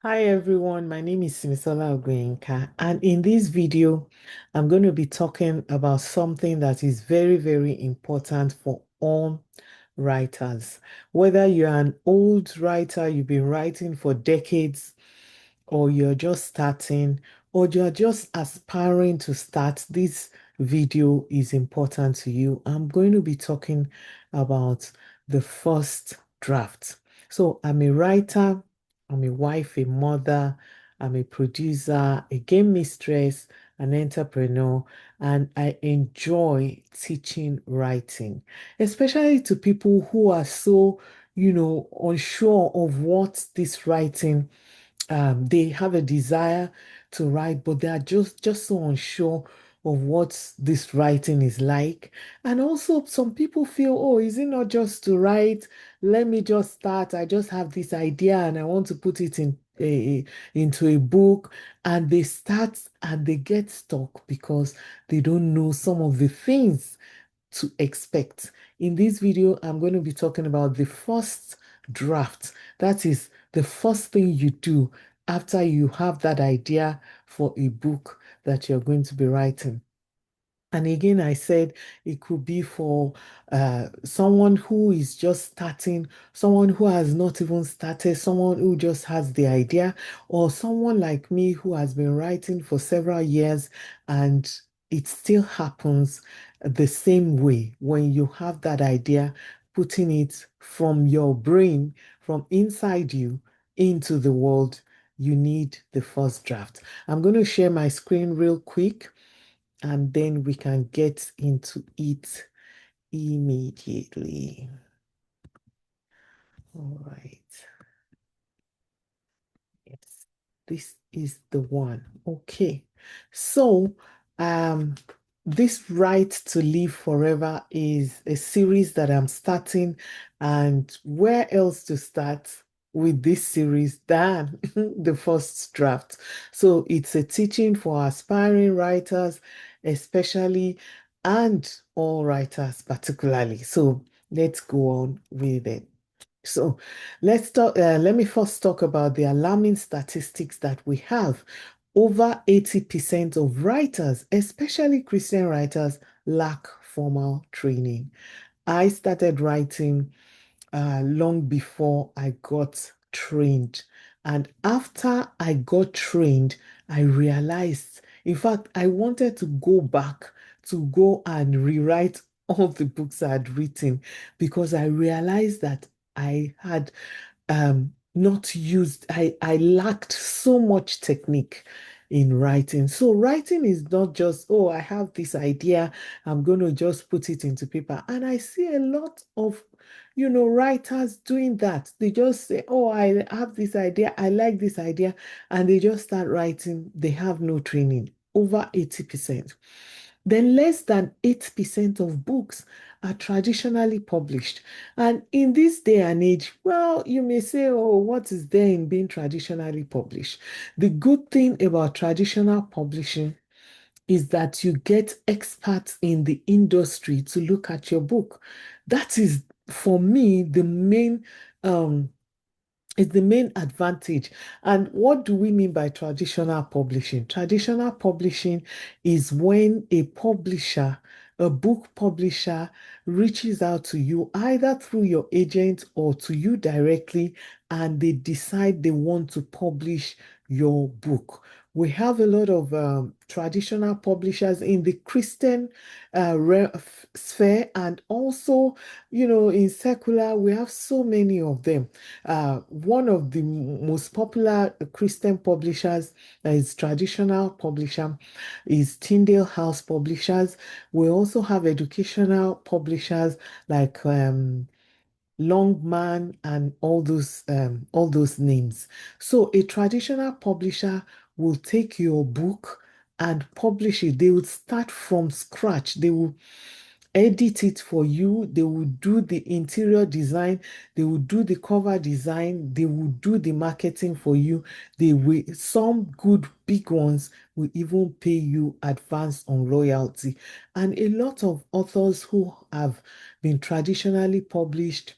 Hi everyone, my name is Simisola Ogoyinka, and in this video, I'm going to be talking about something that is very, very important for all writers. Whether you're an old writer, you've been writing for decades, or you're just starting, or you're just aspiring to start, this video is important to you. I'm going to be talking about the first draft. So, I'm a writer, I'm a wife, a mother, I'm a producer, a game mistress, an entrepreneur, and I enjoy teaching writing, especially to people who are so, unsure of what this writing they have a desire to write, but they are just so unsure of what this writing is like. And also, some people feel, oh, is it not just to write? Let me just start. I just have this idea and I want to put it into a book. And they start and they get stuck because they don't know some of the things to expect. In this video, I'm going to be talking about the first draft. That is the first thing you do after you have that idea for a book that you're going to be writing. And again, I said it could be for someone who is just starting, someone who has not even started, someone who just has the idea, or someone like me who has been writing for several years and it still happens the same way when you have that idea, putting it from your brain, from inside you into the world. You need the first draft. I'm going to share my screen real quick and then we can get into it immediately. All right. Yes, this is the one. Okay. So, um, this Right to Live Forever is a series that I'm starting, and where else to start with this series than the first draft? So, it's a teaching for aspiring writers, especially, and all writers particularly. So, let's go on with it. So let's talk. Let me first talk about the alarming statistics that we have. Over 80% of writers, especially Christian writers, lack formal training. I started writing long before I got trained. And after I got trained, I realized, in fact, I wanted to go back to go and rewrite all the books I had written because I realized that I had not used, I lacked so much technique in writing. So writing is not just, oh, I have this idea, I'm going to just put it into paper. And I see a lot of, writers doing that. They just say, oh, I have this idea, I like this idea, and they just start writing. They have no training, over 80%. Then less than 8% of books are traditionally published. And in this day and age, well, you may say, oh, what is there in being traditionally published? The good thing about traditional publishing is that you get experts in the industry to look at your book. That is, for me, the main advantage. And what do we mean by traditional publishing? Traditional publishing is when a book publisher, reaches out to you either through your agent or to you directly, and they decide they want to publish your book. We have a lot of traditional publishers in the Christian sphere, and also, in secular, we have so many of them. One of the most popular Christian publishers that is traditional publisher is Tyndale House Publishers. We also have educational publishers like Longman and all those names. So a traditional publisher will take your book and publish it. They will start from scratch. They will edit it for you. They will do the interior design. They will do the cover design. They will do the marketing for you. Some good big ones will even pay you advance on royalty. And a lot of authors who have been traditionally published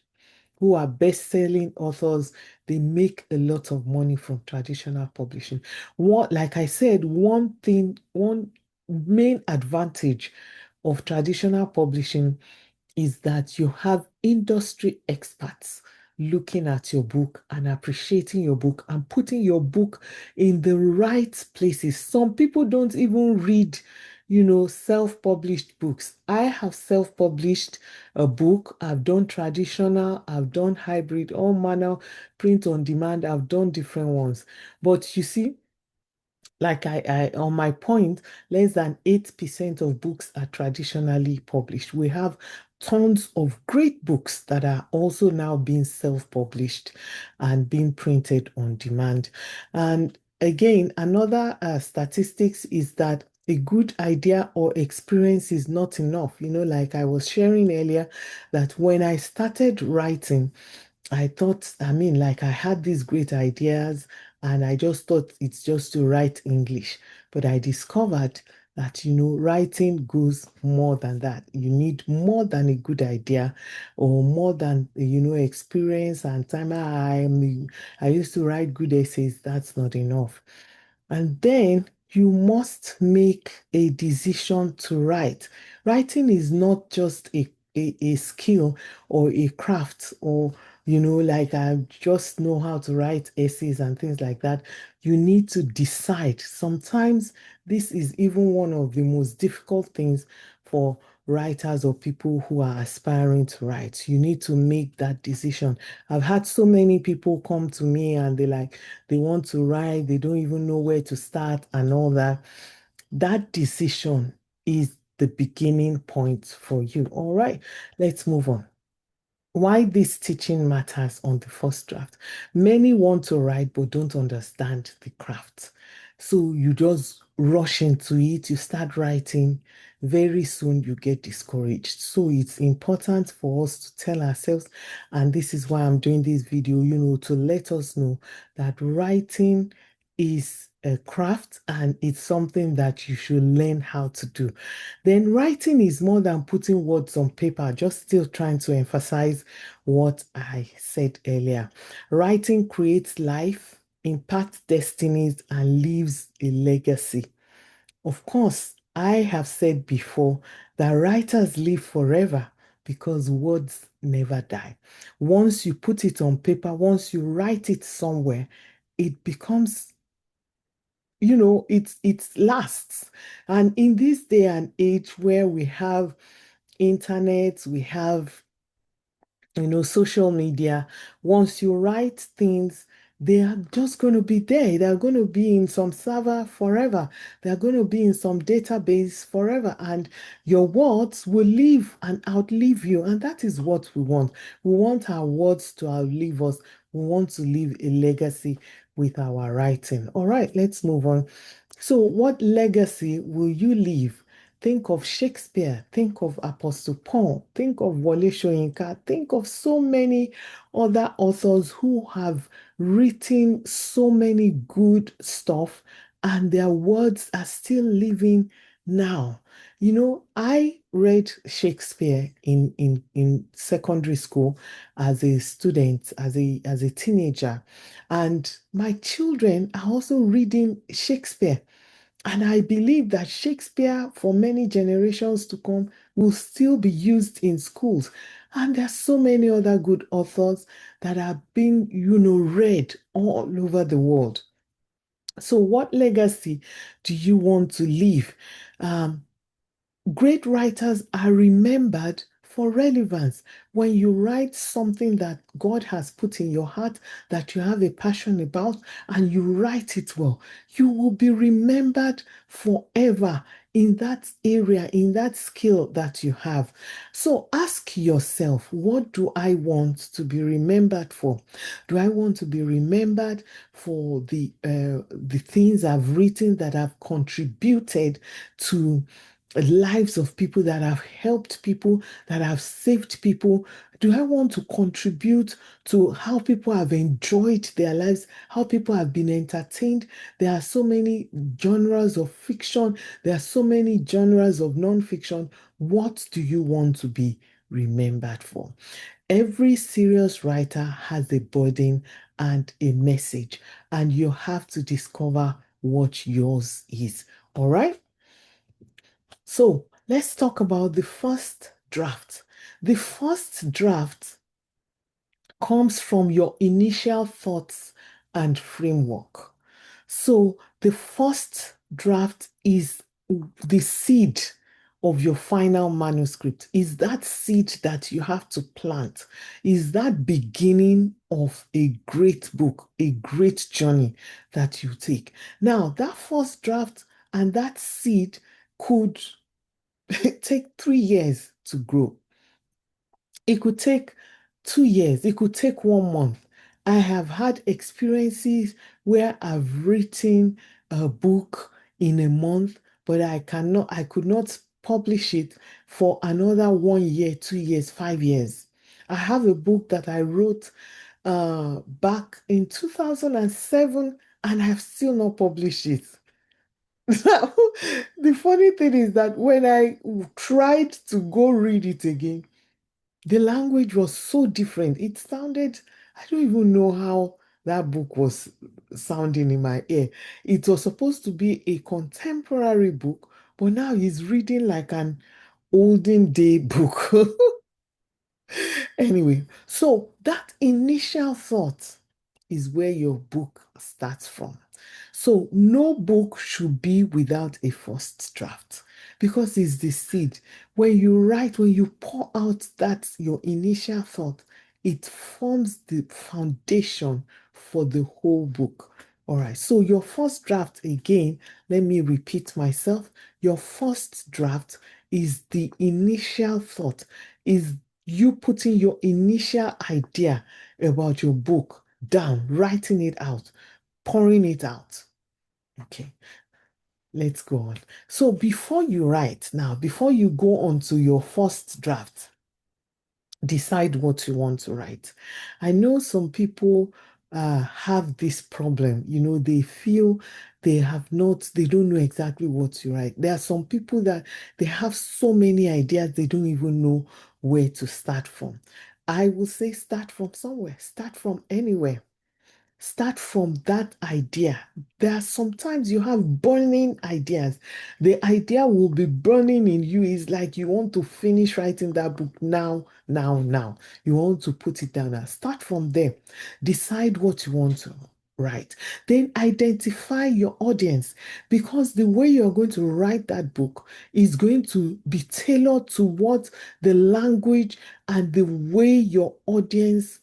who are best-selling authors, they make a lot of money from traditional publishing. Like I said, one main advantage of traditional publishing is that you have industry experts looking at your book and appreciating your book and putting your book in the right places. Some people don't even read, self-published books. I have self-published a book. I've done traditional, I've done hybrid, all manner, print on demand. I've done different ones. But you see, like on my point, less than 8% of books are traditionally published. We have tons of great books that are also now being self-published and being printed on demand. And again, another statistics is that a good idea or experience is not enough. Like I was sharing earlier, that when I started writing, I thought, like I had these great ideas and I just thought it's just to write English. But I discovered that, writing goes more than that. You need more than a good idea or more than, experience and time. I used to write good essays. That's not enough. And then you must make a decision to write. Writing is not just a skill or a craft or, like I just know how to write essays and things like that. You need to decide. Sometimes this is even one of the most difficult things for writers or people who are aspiring to write. You need to make that decision. I've had so many people come to me and they want to write, they don't even know where to start and all that. That decision is the beginning point for you. All right, let's move on. Why this teaching matters on the first draft. Many want to write but don't understand the craft. So you just rush into it, you start writing, very soon you get discouraged. So it's important for us to tell ourselves, and this is why I'm doing this video, to let us know that writing is a craft and it's something that you should learn how to do. Then writing is more than putting words on paper, just still trying to emphasize what I said earlier. Writing creates life, impacts destinies, and leaves a legacy. Of course, I have said before that writers live forever because words never die. Once you put it on paper, once you write it somewhere, it becomes, it lasts. And in this day and age where we have internet, we have social media, once you write things, they are just going to be there. They're going to be in some server forever. They're going to be in some database forever. And your words will live and outlive you. And that is what we want. We want our words to outlive us. We want to leave a legacy with our writing. All right, let's move on. So, what legacy will you leave? Think of Shakespeare, think of Apostle Paul, think of Wole Soyinka, think of so many other authors who have written so many good stuff and their words are still living now. I read Shakespeare in secondary school as a student, as a teenager, and my children are also reading Shakespeare. And I believe that Shakespeare, for many generations to come, will still be used in schools. And there are so many other good authors that are being, read all over the world. So, what legacy do you want to leave? Um, Great writers are remembered for relevance. When you write something that God has put in your heart, that you have a passion about, and you write it well, you will be remembered forever in that area, in that skill that you have. So ask yourself, what do I want to be remembered for? Do I want to be remembered for the things I've written that have contributed to lives of people, that have helped people, that have saved people? Do I want to contribute to how people have enjoyed their lives, how people have been entertained? There are so many genres of fiction, there are so many genres of non-fiction. What do you want to be remembered for? Every serious writer has a burden and a message, and you have to discover what yours is. All right? So let's talk about the first draft. The first draft comes from your initial thoughts and framework. So the first draft is the seed of your final manuscript. Is that seed that you have to plant? Is that beginning of a great book, a great journey that you take? Now, that first draft and that seed could take 3 years to grow. It could take 2 years, it could take 1 month. I have had experiences where I've written a book in a month, but I could not publish it for another 1 year, 2 years, 5 years. I have a book that I wrote back in 2007 and I've still not published it. So the funny thing is that when I tried to go read it again, the language was so different. It sounded, I don't even know how that book was sounding in my ear. It was supposed to be a contemporary book, but now he's reading like an olden day book. Anyway, so that initial thought is where your book starts from. So no book should be without a first draft because it's the seed. When you write, when you pour out that your initial thought, it forms the foundation for the whole book. All right, so your first draft, again, let me repeat myself. Your first draft is the initial thought, is you putting your initial idea about your book down, writing it out, pouring it out. Okay, let's go on. So before you write now, before you go on to your first draft, decide what you want to write. I know some people have this problem. They feel they don't know exactly what to write. There are some people that they have so many ideas, they don't even know where to start from. I will say start from somewhere, start from anywhere. Start from that idea. There are sometimes you have burning ideas. The idea will be burning in you. It's like you want to finish writing that book now, now, now. You want to put it down now. Start from there. Decide what you want to write. Then identify your audience because the way you're going to write that book is going to be tailored to what the language and the way your audience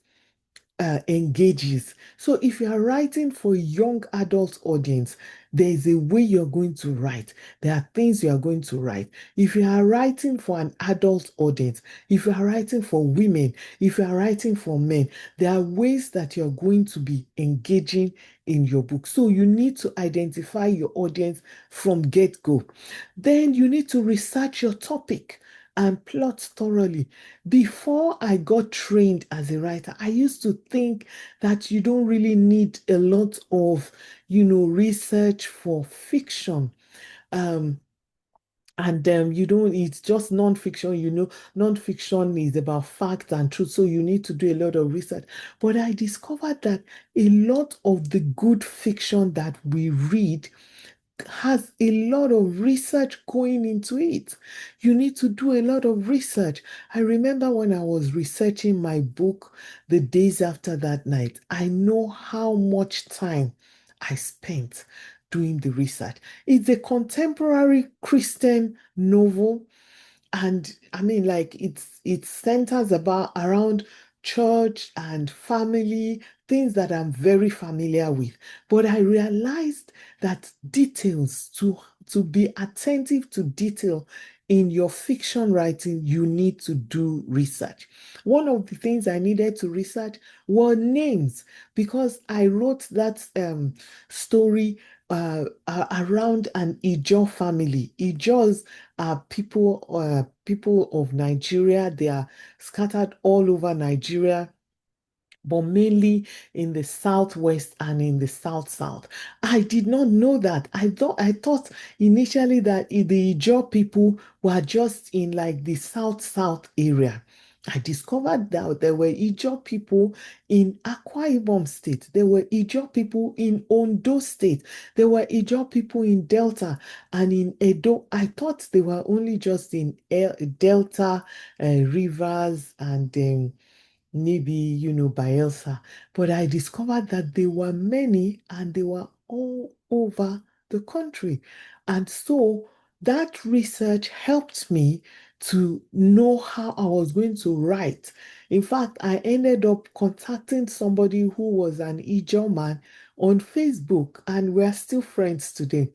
engages. So if you are writing for young adult audience, there is a way you're going to write. There are things you are going to write. If you are writing for an adult audience, if you are writing for women, if you are writing for men, there are ways that you're going to be engaging in your book. So you need to identify your audience from get-go. Then you need to research your topic and plot thoroughly. Before I got trained as a writer, I used to think that you don't really need a lot of, research for fiction. Um, and you don't, it's just non-fiction, non-fiction is about fact and truth, so you need to do a lot of research. But I discovered that a lot of the good fiction that we read has a lot of research going into it. You need to do a lot of research. I remember when I was researching my book, The Days After That Night, I know how much time I spent doing the research. It's a contemporary Christian novel, and I mean, like it centers about around church and family, things that I'm very familiar with. But I realized that details, to be attentive to detail in your fiction writing, you need to do research. One of the things I needed to research were names because I wrote that story around an Ijo family. Ijos are people of Nigeria. They are scattered all over Nigeria, but mainly in the southwest and in the south. I did not know that. I thought initially that the Ijaw people were just in like the south area. I discovered that there were Ijaw people in Akwa Ibom State. There were Ijaw people in Ondo State. There were Ijaw people in Delta and in Edo. I thought they were only just in Delta, Rivers, and maybe, Bayelsa. But I discovered that there were many and they were all over the country. And so that research helped me to know how I was going to write. In fact, I ended up contacting somebody who was an Ijaw man on Facebook, and we're still friends today,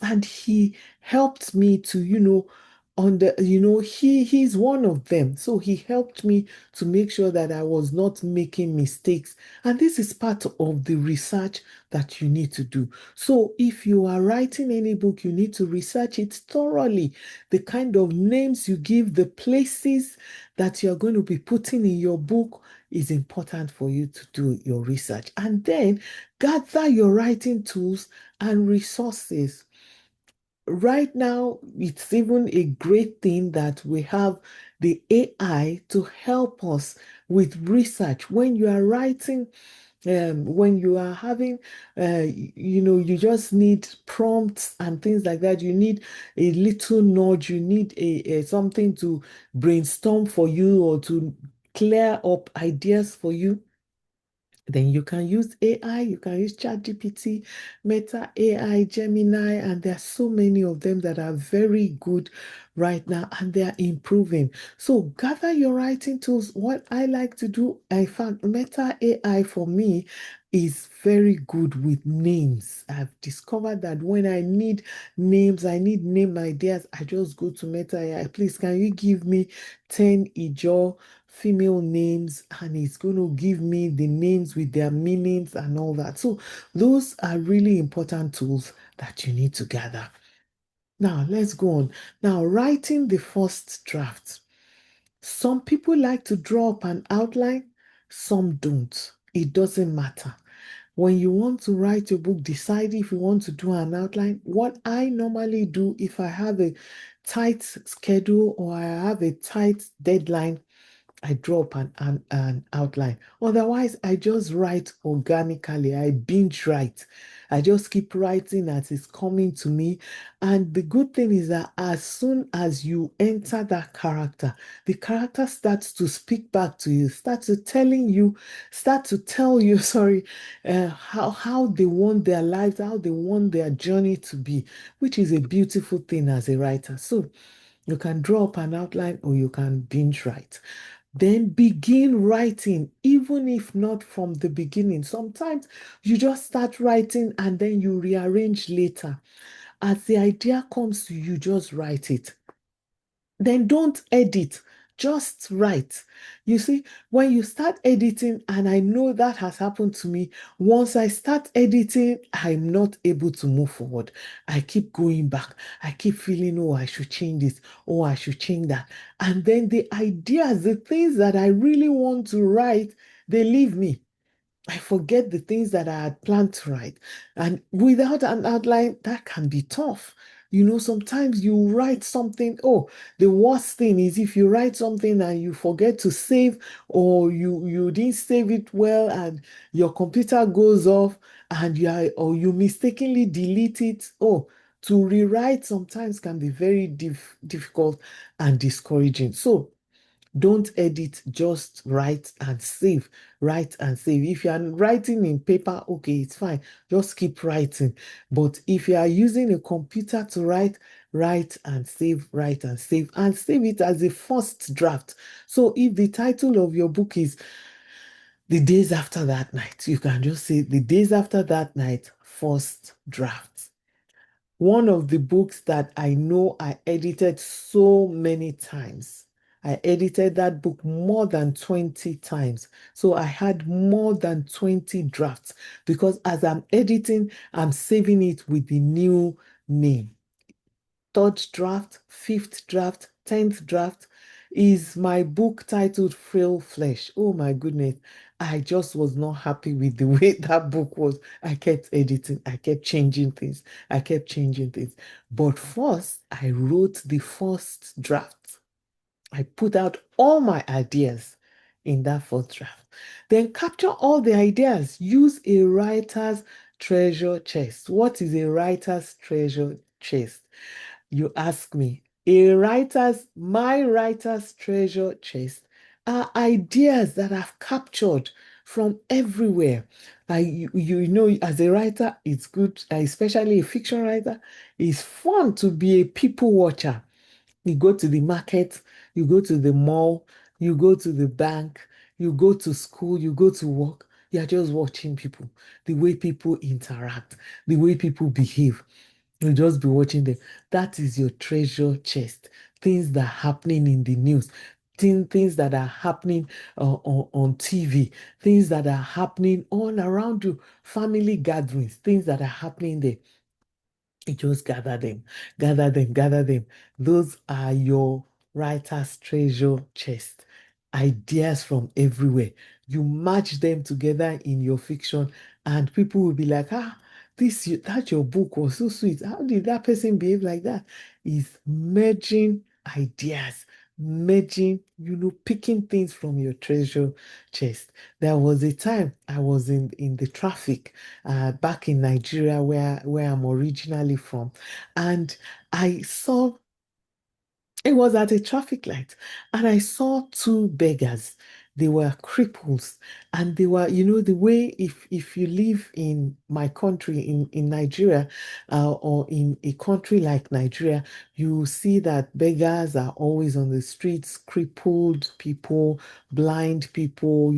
and he helped me to on the he's one of them, so he helped me to make sure that I was not making mistakes. And this is part of the research that you need to do. So if you are writing any book, you need to research it thoroughly. The kind of names you give, the places that you're going to be putting in your book is important for you to do your research, and then gather your writing tools and resources. Right now, it's even a great thing that we have the AI to help us with research. When you are writing, when you are having, you just need prompts and things like that. You need a little nudge. You need a something to brainstorm for you or to clear up ideas for you. Then you can use AI, you can use ChatGPT, Meta AI, Gemini, and there are so many of them that are very good right now and they are improving. So gather your writing tools. What I like to do, I found Meta AI for me is very good with names. I've discovered that when I need names, I need name ideas, I just go to Meta AI. Please, can you give me 10 Ijaw female names, and it's going to give me the names with their meanings and all that. So those are really important tools that you need to gather. Now let's go on. Now, writing the first draft. Some people like to draw up an outline, some don't. It doesn't matter. When you want to write your book, decide if you want to do an outline. What I normally do if I have a tight schedule or I have a tight deadline, I draw up an outline. Otherwise, I just write organically. I binge write. I just keep writing as it's coming to me. And the good thing is that as soon as you enter that character, the character starts to speak back to you, start to tell you, sorry, how they want their lives, how they want their journey to be, which is a beautiful thing as a writer. So you can draw up an outline or you can binge write. Then begin writing, even if not from the beginning. Sometimes you just start writing and then you rearrange later. As the idea comes to you, just write it. Then don't edit, just write. You see, when you start editing, and I know that has happened to me, once I start editing, I'm not able to move forward. I keep going back. I keep feeling, oh, I should change this, oh, I should change that. And then the ideas, the things that I really want to write, they leave me. I forget the things that I had planned to write. And without an outline, that can be tough. Sometimes you write something. Oh, the worst thing is if you write something and you forget to save, or you didn't save it well and your computer goes off and or you mistakenly delete it. Oh, to rewrite sometimes can be very difficult and discouraging. So don't edit, just write and save. Write and save. If you are writing in paper, okay, it's fine. Just keep writing. But if you are using a computer to write, write and save it as a first draft. So if the title of your book is The Days After That Night, you can just say The Days After That Night, first draft. One of the books that I know I edited so many times. I edited that book more than 20 times. So I had more than 20 drafts because as I'm editing, I'm saving it with the new name. Third draft, fifth draft, 10th draft is my book titled Frail Flesh. Oh my goodness. I just was not happy with the way that book was. I kept editing, I kept changing things, I kept changing things. But first, I wrote the first draft. I put out all my ideas in that first draft. Then capture all the ideas. Use a writer's treasure chest. What is a writer's treasure chest? You ask me. My writer's treasure chest are ideas that I've captured from everywhere. You know, as a writer, it's good, especially a fiction writer, it's fun to be a people watcher. You go to the market, you go to the mall, you go to the bank, you go to school, you go to work. You're just watching people, the way people interact, the way people behave. You just be watching them. That is your treasure chest. Things that are happening in the news, things that are happening on TV, things that are happening all around you, family gatherings, things that are happening there. You just gather them, gather them, gather them. Those are your writer's treasure chest. Ideas from everywhere. You match them together in your fiction, and people will be like, that your book was so sweet. How did that person behave like that? Is merging ideas, merging, picking things from your treasure chest. There was a time I was in the traffic back in Nigeria, where I'm originally from. And I saw it was at a traffic light, and I saw two beggars. They were cripples, and they were, the way if you live in my country, in Nigeria, or in a country like Nigeria, you see that beggars are always on the streets, crippled people, blind people,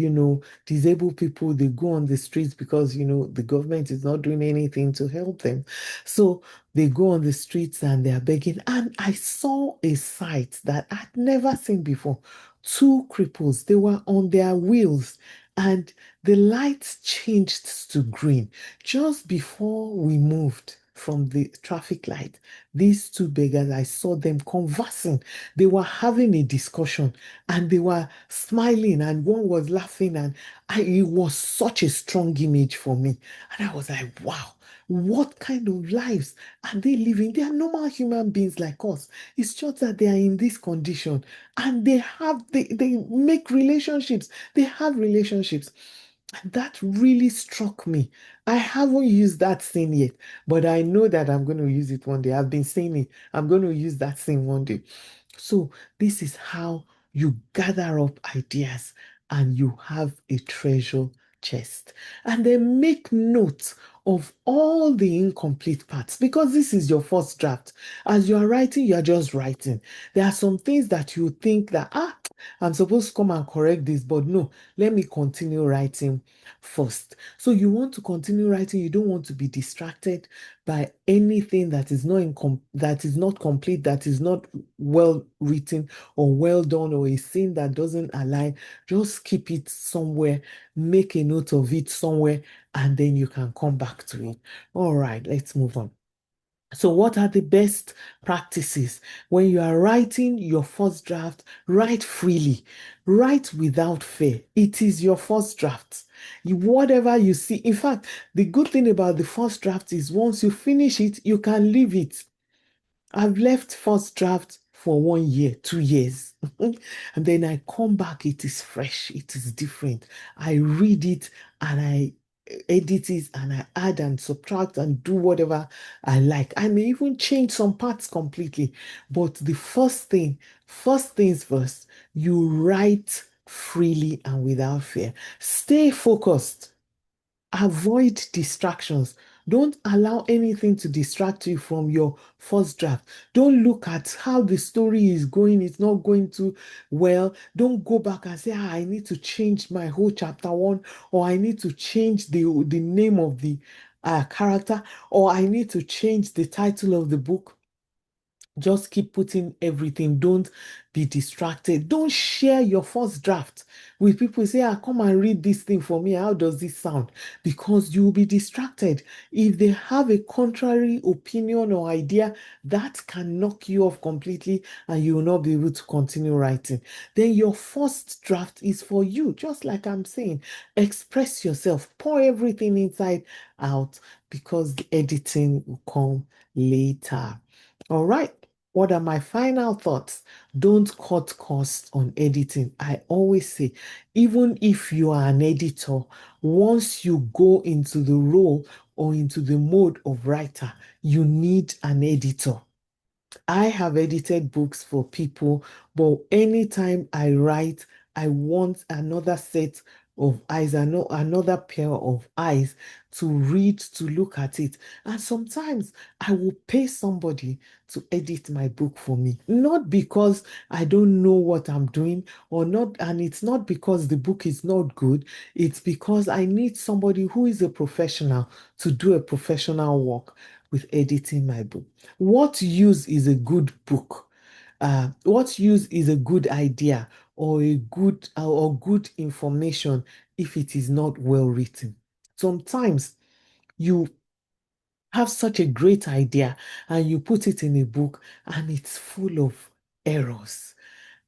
disabled people. They go on the streets because, the government is not doing anything to help them. So they go on the streets and they are begging. And I saw a sight that I'd never seen before. Two cripples, they were on their wheels, and the lights changed to green just before we moved from the traffic light. These two beggars, I saw them conversing. They were having a discussion, and they were smiling, and one was laughing, and it was such a strong image for me. And I was like, wow, what kind of lives are they living? They are normal human beings like us. It's just that they are in this condition, and they make relationships. They have relationships. And that really struck me. I haven't used that scene yet, but I know that I'm going to use it one day. I've been saying it. I'm going to use that scene one day. So this is how you gather up ideas and you have a treasure chest. And then make note of all the incomplete parts, because this is your first draft. As you are writing, you are just writing. There are some things that you think that, I'm supposed to come and correct this, but no, let me continue writing first. So you want to continue writing, you don't want to be distracted by anything that is not complete, that is not well written or well done, or a scene that doesn't align. Just keep it somewhere, make a note of it somewhere, and then you can come back to it. All right, let's move on. So, what are the best practices? When you are writing your first draft, write freely, write without fear. It is your first draft. Whatever you see, in fact, the good thing about the first draft is once you finish it, you can leave it. I've left first draft for 1 year, 2 years. And then I come back, it is fresh, it is different. I read it and I edit it and I add and subtract and do whatever I like. I may even change some parts completely. But the first things first, you write freely and without fear. Stay focused. Avoid distractions. Don't allow anything to distract you from your first draft. Don't look at how the story is going. It's not going too well. Don't go back and say, I need to change my whole chapter one, or I need to change the name of the character, or I need to change the title of the book. Just keep putting everything. Don't be distracted. Don't share your first draft with people. Say, come and read this thing for me. How does this sound? Because you will be distracted. If they have a contrary opinion or idea, that can knock you off completely and you will not be able to continue writing. Then your first draft is for you. Just like I'm saying, express yourself, pour everything inside out, because the editing will come later. All right. What are my final thoughts? Don't cut costs on editing. I always say, even if you are an editor, once you go into the role or into the mode of writer, you need an editor. I have edited books for people, but anytime I write, I want another set of eyes, another pair of eyes to read, to look at it. And sometimes I will pay somebody to edit my book for me, not because I don't know what I'm doing or not, and it's not because the book is not good, it's because I need somebody who is a professional to do a professional work with editing my book. What use is a good book? What use is a good idea or a good or good information if it is not well written? Sometimes you have such a great idea and you put it in a book and it's full of errors.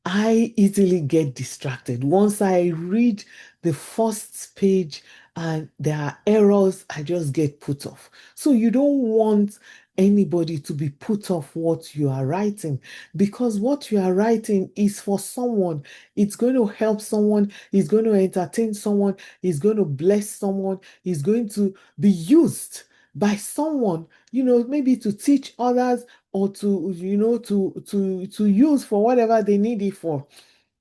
I easily get distracted. Once I read the first page and there are errors, I just get put off. So you don't want anybody to be put off what you are writing because what you are writing is for someone. It's going to help someone, it's going to entertain someone, it's going to bless someone, it's going to be used by someone, maybe to teach others or to use for whatever they need it for.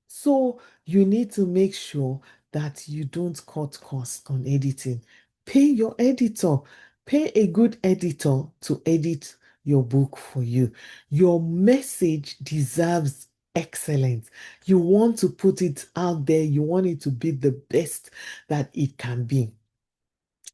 So you need to make sure that you don't cut costs on editing. Pay your editor. Pay a good editor to edit your book for you. Your message deserves excellence. You want to put it out there. You want it to be the best that it can be.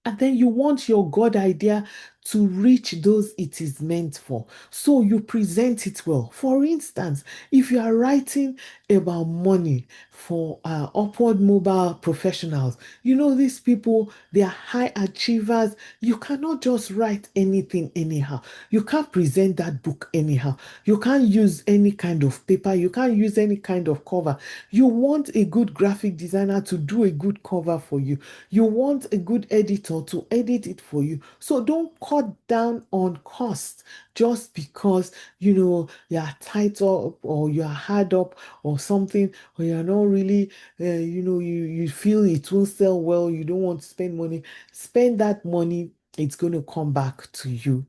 And then you want your God idea to reach those it is meant for. So you present it well. For instance, if you are writing about money for upward mobile professionals, these people, they are high achievers. You cannot just write anything anyhow. You can't present that book anyhow. You can't use any kind of paper. You can't use any kind of cover. You want a good graphic designer to do a good cover for you. You want a good editor to edit it for you. So don't cut down on cost just because you're tight up or you're hard up or something, or you're not really you feel it won't sell well, you don't want to spend money. Spend that money, it's going to come back to you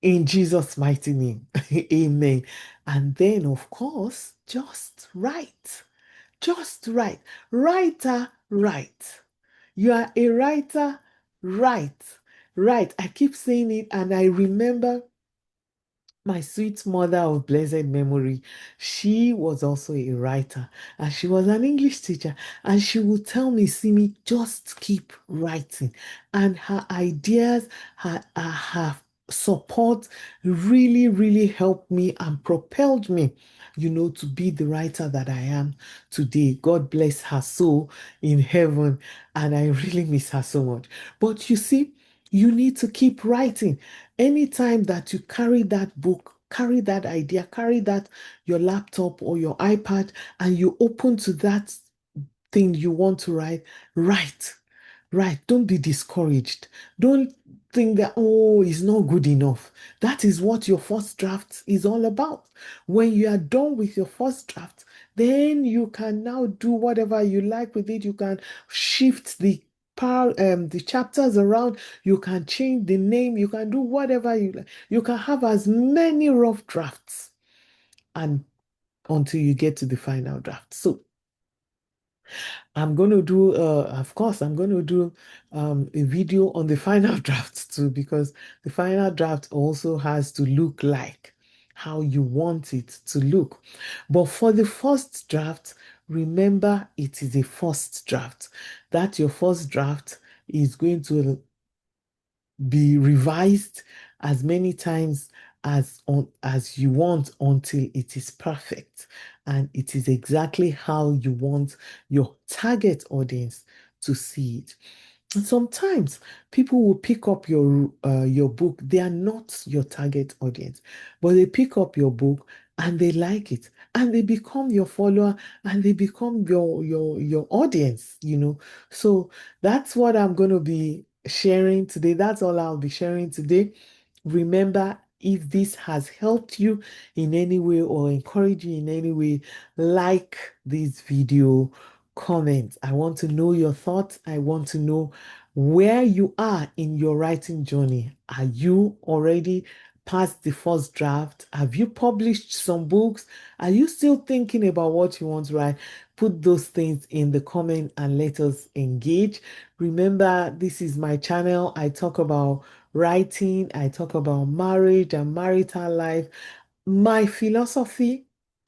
in Jesus' mighty name. Amen. And then, of course, just write. Just write. Writer, write. You are a writer, write. Write. I keep saying it, and I remember my sweet mother of blessed memory. She was also a writer and she was an English teacher. And she would tell me, Simi, just keep writing. And her ideas, her support really, really helped me and propelled me, to be the writer that I am today. God bless her soul in heaven. And I really miss her so much. But you see, you need to keep writing. Anytime that you carry that book, carry that idea, carry that your laptop or your iPad, and you open to that thing you want to write, write. Right. Don't be discouraged. Don't think that, oh, it's not good enough. That is what your first draft is all about. When you are done with your first draft, then you can now do whatever you like with it. You can shift the chapters around. You can change the name. You can do whatever you like. You can have as many rough drafts and until you get to the final draft. So I'm going to do, of course, I'm going to do a video on the final draft too, because the final draft also has to look like how you want it to look. But for the first draft, remember it is a first draft. That your first draft is going to be revised as many times as you want until it is perfect and it is exactly how you want your target audience to see it. And sometimes people will pick up your book. They are not your target audience, but they pick up your book and they like it and they become your follower and they become your audience. So that's what I'm going to be sharing today. That's all I'll be sharing today. Remember, If this has helped you in any way or encouraged you in any way, like this video, comment. I want to know your thoughts. I want to know where you are in your writing journey. Are you already past the first draft? Have you published some books? Are you still thinking about what you want to write? Put those things in the comment and let us engage. Remember, this is my channel. I talk about writing, I talk about marriage and marital life. My philosophy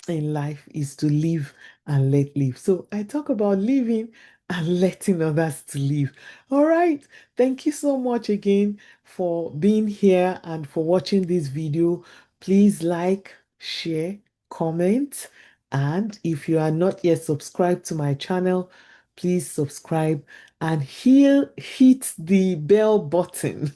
in life is to live and let live. So I talk about living and letting others to live. All right. Thank you so much again for being here and for watching this video. Please like, share, comment, and if you are not yet subscribed to my channel, please subscribe and hit the bell button.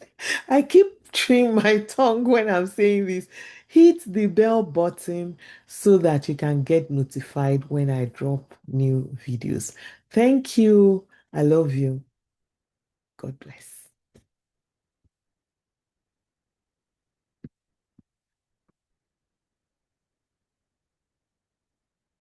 I keep chewing my tongue when I'm saying this. Hit the bell button so that you can get notified when I drop new videos. Thank you. I love you. God bless.